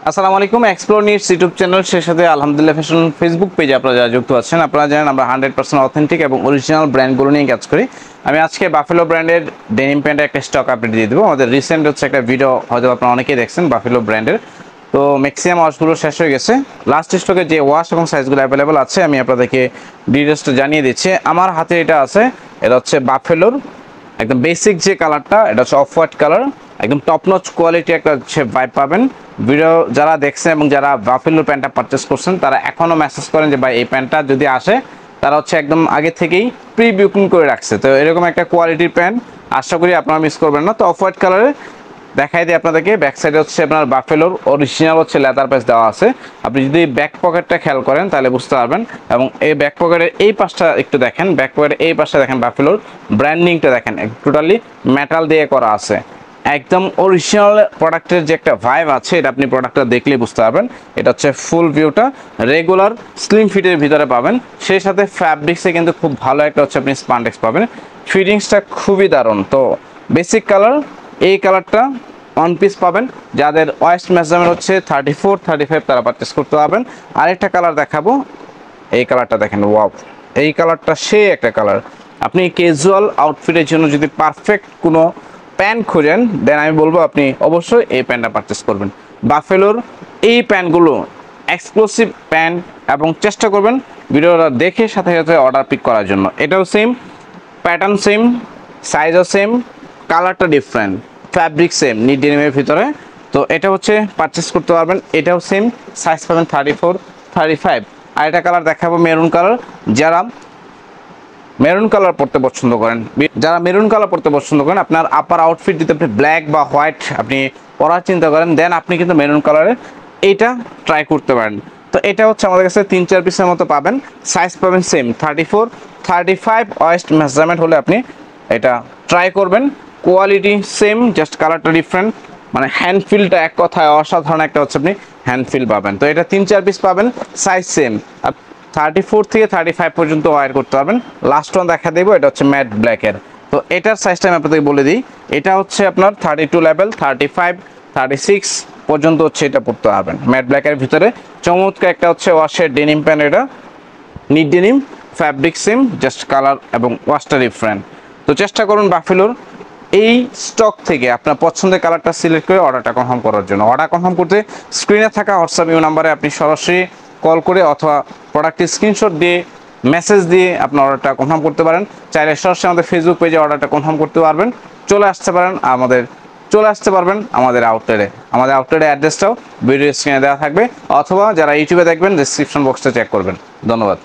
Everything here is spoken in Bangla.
আসসালামু আলাইকুম। এক্সপ্লোর নিউজ ইউটিউব চ্যানেল সেই সাথে আলহামদুলিল্লাহ ফ্যাশন ফেসবুক পেজে আপনারা যারা যুক্ত আছেন, আপনারা জানেন আমরা 100% অথেন্টিক এবং অরিজিনাল ব্র্যান্ডগুলো নিয়ে কাজ করি। আমি আজকে বাফেলো ব্র্যান্ডের ডেনিম প্যান্টের একটা স্টক আপডেট দিয়ে দেবো। আমাদের রিসেন্ট হচ্ছে একটা ভিডিও, হয়তো আপনারা অনেকেই দেখছেন বাফেলো ব্র্যান্ডের। তো ম্যাক্সিমাম ওয়াশগুলো শেষ হয়ে গেছে। লাস্ট স্টকে যে ওয়াশ এবং সাইজগুলো অ্যাভেলেবল আছে আমি আপনাদেরকে ডিটেলসটা জানিয়ে দিচ্ছি। আমার হাতে এটা আছে, এটা হচ্ছে বাফেলোর একদম বেসিক যে কালারটা, এটা হচ্ছে অফ হোয়াইট কালার। একদম টপ নচ কোয়ালিটি একটা হচ্ছে ভাইব পাবেন। ভিডিও যারা দেখছেন এবং যারা বাফেলোর প্যান্টটা পারচেস করছেন তারা এখনও মেসেজ করেন যে ভাই এই প্যান্টটা যদি আসে, তারা হচ্ছে একদম আগে থেকেই প্রি বুকিং করে রাখছে। তো এরকম একটা কোয়ালিটির প্যান্ট আশা করি আপনারা মিস করবেন না। তো অফ হোয়াইট কালারে দেখাই দিই আপনাদেরকে। ব্যাক সাইডে হচ্ছে আপনার বাফেলোর অরিজিনাল হচ্ছে লেদার প্যাচ দেওয়া আছে। আপনি যদি ব্যাক পকেটটা খেয়াল করেন তাহলে বুঝতে পারবেন। এবং এই ব্যাক পকেটের এই পাশটা একটু দেখেন, ব্যাক পকেটের এই পাশটা দেখেন, বাফেলোর ব্র্যান্ডিংটা দেখেন, টোটালি মেটাল দিয়ে করা আছে। একদম অরিজিনাল প্রোডাক্টের যে একটা ভাইব আছে, এটা আপনি প্রোডাক্টটা দেখলেই বুঝতে পারবেন। এটা হচ্ছে ফুল ভিউটা রেগুলার স্লিম ফিটের ভিতরে পাবেন। সেই সাথে ফ্যাব্রিক্সে কিন্তু খুব ভালো একটা হচ্ছে আপনি স্পান্ডেক্স পাবেন। ফিটিংসটা খুবই দারুণ। তো বেসিক কালার এই কালারটা ওয়ান পিস পাবেন। যাদের ওয়েস্ট মেজারমেন্ট হচ্ছে 34 35 তারা পারচেস করতে পারবেন। আরেকটা কালার দেখাবো, এই কালারটা দেখেন, ওয়াও, এই কালারটা সেই একটা কালার। আপনি ক্যাজুয়াল আউটফিটের জন্য যদি পারফেক্ট কোনো প্যান্ট খোঁজেন, দেন আমি বলবো আপনি অবশ্যই এই প্যান্টটা পারচেস করবেন। বাফেলোর এই প্যান্টগুলো এক্সক্লুসিভ প্যান্ট, এবং চেষ্টা করবেন ভিডিওটা দেখে সাথে সাথে অর্ডার পিক করার জন্য। এটাও সেম প্যাটার্ন, সেম সাইজও সেম, কালারটা ডিফারেন্ট, ফ্যাব্রিক সেম নিট ডেনিমের ভিতরে। তো এটা হচ্ছে পারচেস করতে পারবেন। এটাও সেম সাইজ পাবেন 34 35। আর এটা কালার দেখাবো মেরুন কালার। যারা মেরুন কালার পরতে পছন্দ করেন, আপনার আপার আউটফিট দিতে আপনি ব্ল্যাক বা হোয়াইট আপনি পরার চিন্তা করেন, দেন আপনি কিন্তু মেরুন কালারের এইটা ট্রাই করতে পারেন। তো এটা হচ্ছে আমাদের কাছে 3-4 পিসের মতো পাবেন। সাইজ পাবেন সেম 34 35। ওয়েস্ট মেজারমেন্ট হলে আপনি এটা ট্রাই করবেন। কোয়ালিটি সেম, জাস্ট কালারটা ডিফারেন্ট। মানে হ্যান্ড ফিলটা এক কথায় অসাধারণ একটা হচ্ছে আপনি হ্যান্ড ফিল পাবেন। তো এটা 3-4 পিস পাবেন, সাইজ সেম 34 থেকে 35 পর্যন্ত ওয়্যার করতে পারবেন। লাস্ট ওয়ান দেখা দেবো, এটা হচ্ছে ম্যাট ব্ল্যাকের। তো এটার সাইজটা আমি আপনাদের বলে দিই। এটা হচ্ছে আপনার 32 লেভেল, 35 36 পর্যন্ত হচ্ছে এটা পড়তে পারবেন। ম্যাট ব্ল্যাকের ভিতরে চমৎকার একটা হচ্ছে ওয়াশের ডেনিম প্যান্ট। এটা NEET denim, fabric same, just colour এবং ওয়াশটা ডিফারেন্ট। তো চেষ্টা করুন বাফেলোর এই স্টক থেকে আপনার পছন্দের কালারটা সিলেক্ট করে অর্ডারটা কনফার্ম করার জন্য। অর্ডার কনফার্ম করতে স্ক্রিনে থাকা হোয়াটসঅ্যাপ নাম্বারে আপনি সরাসরি কল করে অথবা প্রোডাক্টের স্ক্রিনশট দিয়ে মেসেজ দিয়ে আপনার অর্ডারটা কনফার্ম করতে পারেন। চাইলে সরাসরি আমাদের ফেসবুক পেজে অর্ডারটা কনফার্ম করতে পারবেন। চলে আসতে পারবেন আমাদের আউটলেটে। আমাদের আউটলেটের অ্যাড্রেসটাও ভিডিও স্ক্রিনে দেওয়া থাকবে, অথবা যারা ইউটিউবে দেখবেন ডিসক্রিপশন বক্সটা চেক করবেন। ধন্যবাদ।